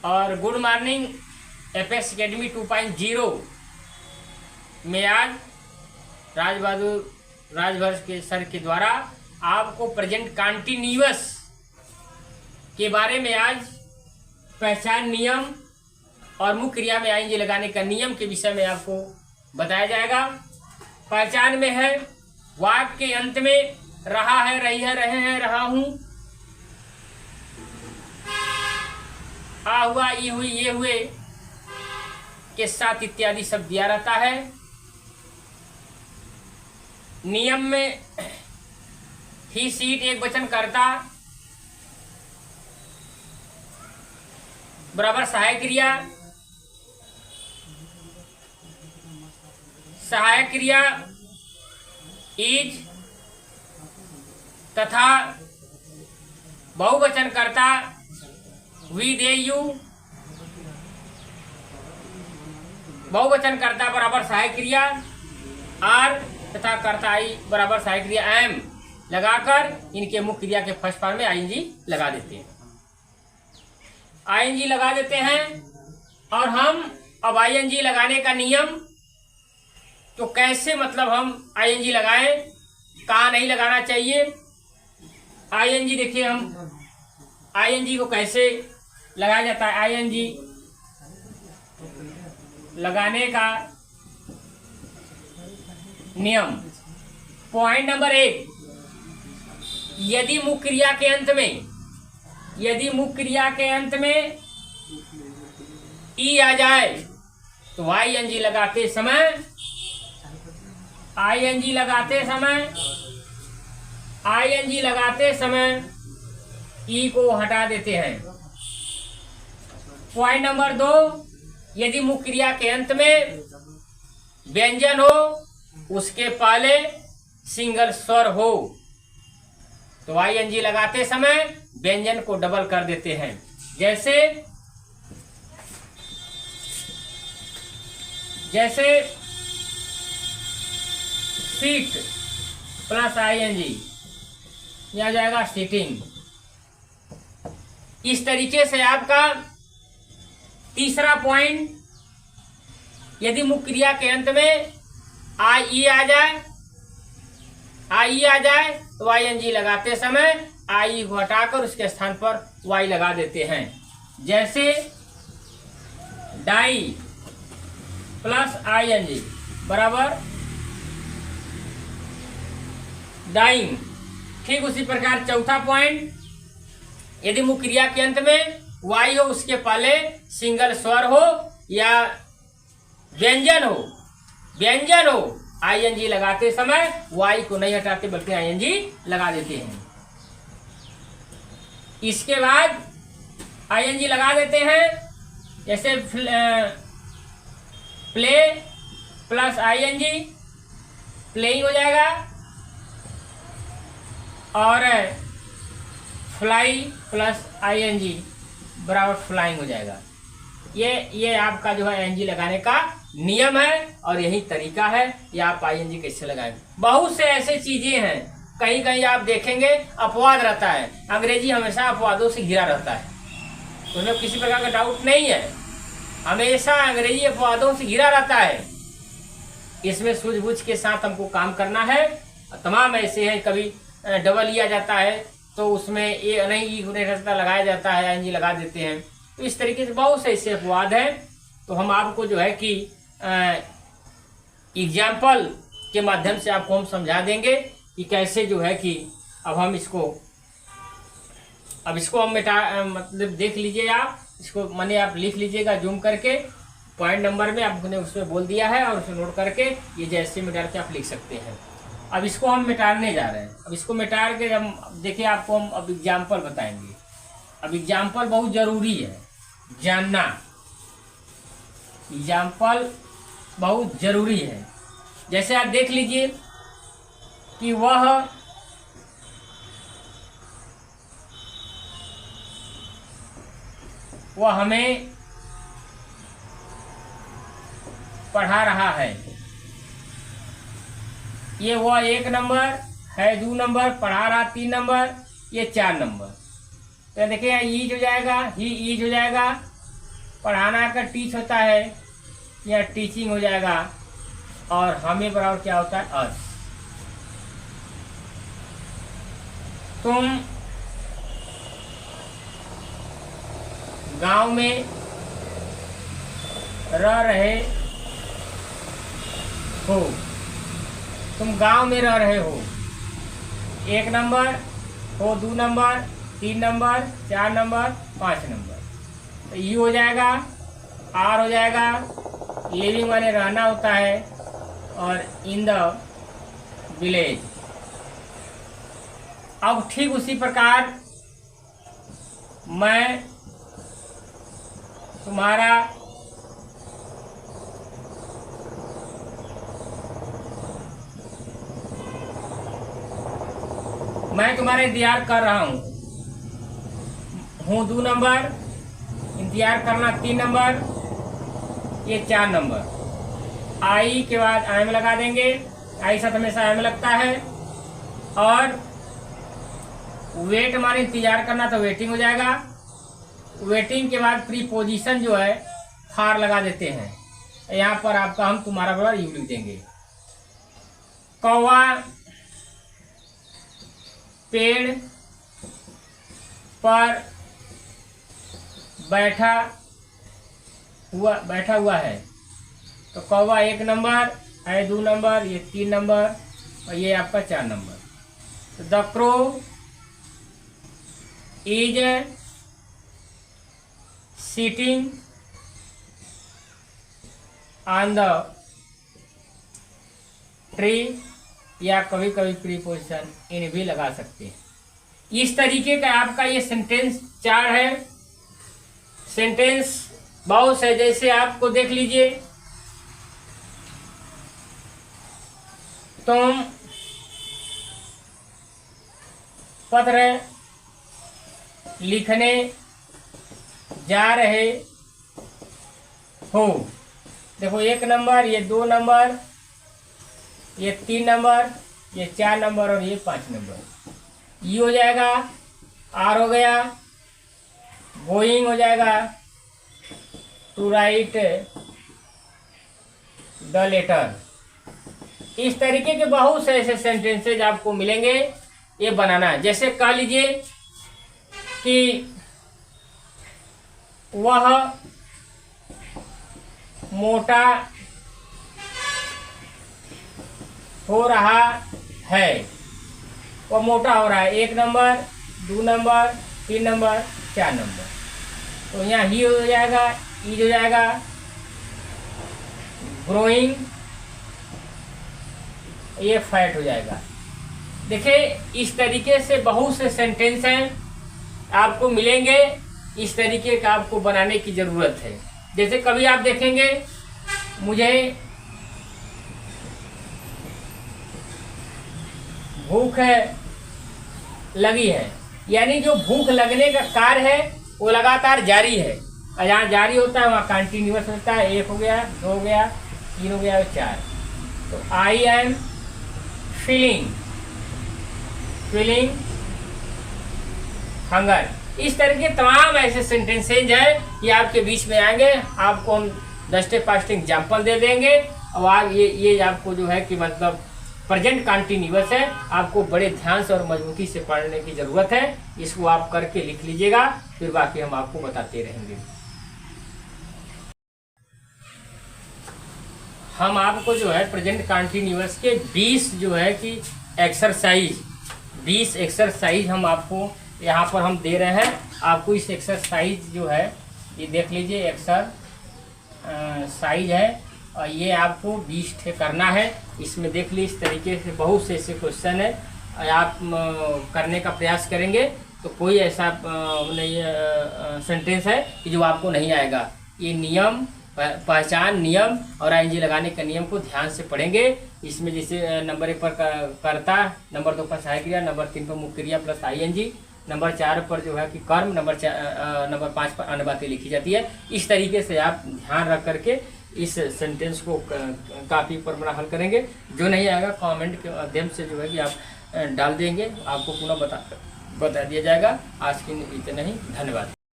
और good morning apex academy 2.0 में आज राजभर के सर के द्वारा आपको प्रेजेंट कॉन्टिन्यूअस के बारे में आज पहचान नियम और मुख्य क्रिया में आईएनजी लगाने का नियम के विषय में आपको बताया जाएगा। पहचान में है वाक्य के अंत में रहा है, रही है, रहे हैं, रहा हूं, आ हुआ, ई हुई, ये हुए के साथ इत्यादि शब्द दिया रहता है। नियम में ही सीट एक वचन कर्ता बराबर सहायक क्रिया, सहायक क्रिया इज तथा बहुवचन कर्ता वी दे यू, बहुवचन कर्ता बराबर सहायक क्रिया आर तथा कर्ता आई बराबर सहायक क्रिया एम लगाकर इनके मुख्य क्रिया के फर्स्ट फॉर्म में आईएनजी लगा देते हैं। आईएनजी लगा देते हैं और हम अब आईएनजी लगाने का नियम तो कैसे, मतलब हम आईएनजी लगाएं, कहाँ नहीं लगाना चाहिए। आईएनजी देखिए, हम आईएनजी को कैसे लगाया जाता है। आईएनजी लगाने का नियम पॉइंट नंबर 1, यदि मुख्य क्रिया के अंत में ई आ जाए तो आईएनजी लगाते समय ई को हटा देते हैं। पॉइंट नंबर 2, यदि मुख्य क्रिया के अंत में व्यंजन हो, उसके पहले सिंगल स्वर हो तो आईएनजी लगाते समय व्यंजन को डबल कर देते हैं। जैसे सीट प्लस आईएनजी, यह जाएगा सीटिंग। इस तरीके से आपका तीसरा पॉइंट, यदि मुख्य क्रिया के अंत में आई आ जाए तो आईएनजी लगाते समय आई को हटाकर उसके स्थान पर वाई लगा देते हैं। जैसे डाई प्लस आईएनजी बराबर डाइंग। ठीक उसी प्रकार चौथा पॉइंट, यदि मुख्य क्रिया के अंत में वाई हो, उसके पहले सिंगल स्वर हो या व्यंजन हो, आईएनजी लगाते समय वाई को नहीं हटाते बल्कि आईएनजी लगा देते हैं। इसके बाद आईएनजी लगा देते हैं, जैसे प्ले प्लस आईएनजी प्लेइंग हो जाएगा और फ्लाई प्लस आईएनजी बराबर फ्लाइंग हो जाएगा। ये आपका जो है आईएनजी लगाने का नियम है और यही तरीका है। ये आप आईएनजी कैसे लगाएं। बहुत से ऐसे चीजें हैं, कहीं कहीं आप देखेंगे अपवाद रहता है। अंग्रेजी हमेशा अपवादों से घिरा रहता है, तो उसमें किसी प्रकार का डाउट नहीं है। हमेशा अंग्रेजी अपवादों से घिरा रहता है। इसमें सूझबूझ के साथ हमको काम करना है। तमाम ऐसे हैं, कभी डबल लिया जाता है तो उसमें ए नहीं ई लगाया जाता है, आईएनजी लगा देते हैं। तो इस तरीके से बहुत से ऐसे अपवाद हैं। तो हम आपको जो है कि एग्जाम्पल के माध्यम से आपको हम समझा देंगे कि कैसे जो है कि अब इसको हम मतलब देख लीजिए। आप इसको माने आप लिख लीजिएगा जूम करके। पॉइंट नंबर में आपने उसमें बोल दिया है और उसे नोट करके ये जैसे मिटा के आप लिख सकते हैं। अब इसको हम मिटाने जा रहे हैं। अब इसको मिटा के हम देखिए, आपको हम अब एग्जाम्पल बताएंगे। अब एग्जाम्पल बहुत जरूरी है जानना, एग्जाम्पल बहुत जरूरी है। जैसे आप देख लीजिए कि वह हमें पढ़ा रहा है। ये वह 1 नंबर है, 2 नंबर, पढ़ा रहा 3 नंबर, ये 4 नंबर। तो देखिए ईज हो जाएगा, ही ईज हो जाएगा, पढ़ाना का टीच होता है, या टीचिंग हो जाएगा, और हमें बराबर क्या होता है अस। तुम गांव में रह रहे हो, तुम गांव में रह रहे हो। 1 नंबर हो, 2 नंबर, 3 नंबर, 4 नंबर, 5 नंबर। तो ये हो जाएगा, आर हो जाएगा, लिविंग माने रहना होता है, और इन द विलेज। अब ठीक उसी प्रकार मैं तुम्हारा इंतजार कर रहा हूँ। 2 नंबर, इंतजार करना 3 नंबर, ये 4 नंबर। आई के बाद आई में लगा देंगे, आई साथ हमेशा आई में लगता है। और वेट माने इंतजार करना, तो वेटिंग हो जाएगा। वेटिंग के बाद प्रीपोजिशन जो है फार लगा देते हैं। यहाँ पर आपका हम तुम्हारा बराबर यू लिख देंगे। कौवा पेड़ पर बैठा हुआ है। तो कौवा 1 नंबर, है 2 नंबर, ये 3 नंबर, और ये आपका 4 नंबर। तो the crow is sitting on the tree, या कभी कभी प्रीपोजिशन इन भी लगा सकते हैं। इस तरीके का आपका ये सेंटेंस 4 है। सेंटेंस बहुत है, जैसे आपको देख लीजिए, तुम पत्र लिखने जा रहे हो। देखो 1 नंबर, ये 2 नंबर, ये 3 नंबर, ये 4 नंबर, और ये 5 नंबर। ये हो जाएगा, आर हो गया, गोइंग हो जाएगा, टू राइट द लेटर। इस तरीके के बहुत से ऐसे सेंटेंसेज आपको मिलेंगे, ये बनाना है। जैसे कह लीजिए कि वह मोटा हो रहा है, वह मोटा हो रहा है। 1 नंबर, 2 नंबर, 3 नंबर, 4 नंबर। तो यहाँ ही हो जाएगा, ई हो जाएगा, ग्रोइंग, ये फैट हो जाएगा। देखिए इस तरीके से बहुत से सेंटेंस हैं आपको मिलेंगे। इस तरीके का आपको बनाने की जरूरत है। जैसे कभी आप देखेंगे, मुझे भूख लगी है, यानी जो भूख लगने का कार्य है वो लगातार जारी है। और जहाँ जारी होता है वहाँ कंटिन्यूअस होता है। 1 हो गया, 2 हो गया, 3 हो गया, 4। तो आई एम फीलिंग हंगर। इस तरह के तमाम ऐसे सेंटेंसेज हैं, ये आपके बीच में आएंगे। आपको हम 10 पास्ट एग्जाम्पल दे देंगे। और आप ये आपको जो है कि मतलब प्रेजेंट कंटिन्यूअस है, आपको बड़े ध्यान से और मजबूती से पढ़ने की जरूरत है। इसको आप करके लिख लीजिएगा, फिर बाकी हम आपको बताते रहेंगे। हम आपको जो है प्रेजेंट कंटिन्यूअस के 20 जो है कि एक्सरसाइज 20 एक्सरसाइज हम आपको यहाँ पर हम दे रहे हैं। आपको इस एक्सरसाइज जो है ये देख लीजिए, एक्सरसाइज है और ये आपको 20 ठे करना है। इसमें देख लीजिए इस तरीके से बहुत से ऐसे क्वेश्चन है, आप करने का प्रयास करेंगे तो कोई ऐसा सेंटेंस है कि जो आपको नहीं आएगा। ये नियम, पहचान, नियम और आईएनजी लगाने का नियम को ध्यान से पढ़ेंगे। इसमें जैसे नंबर 1 पर कर्ता, नंबर 2 पर सहायक क्रिया, नंबर 3 पर मुख्य क्रिया प्लस आईएनजी, नंबर 4 पर जो है कि कर्म, नंबर 5 पर अन्य बातें लिखी जाती है। इस तरीके से आप ध्यान रख करके इस सेंटेंस को काफी पर बना हल करेंगे। जो नहीं आएगा कमेंट के माध्यम से जो है कि आप डाल देंगे, आपको पुनः बता दिया जाएगा। आज की इतना ही, धन्यवाद।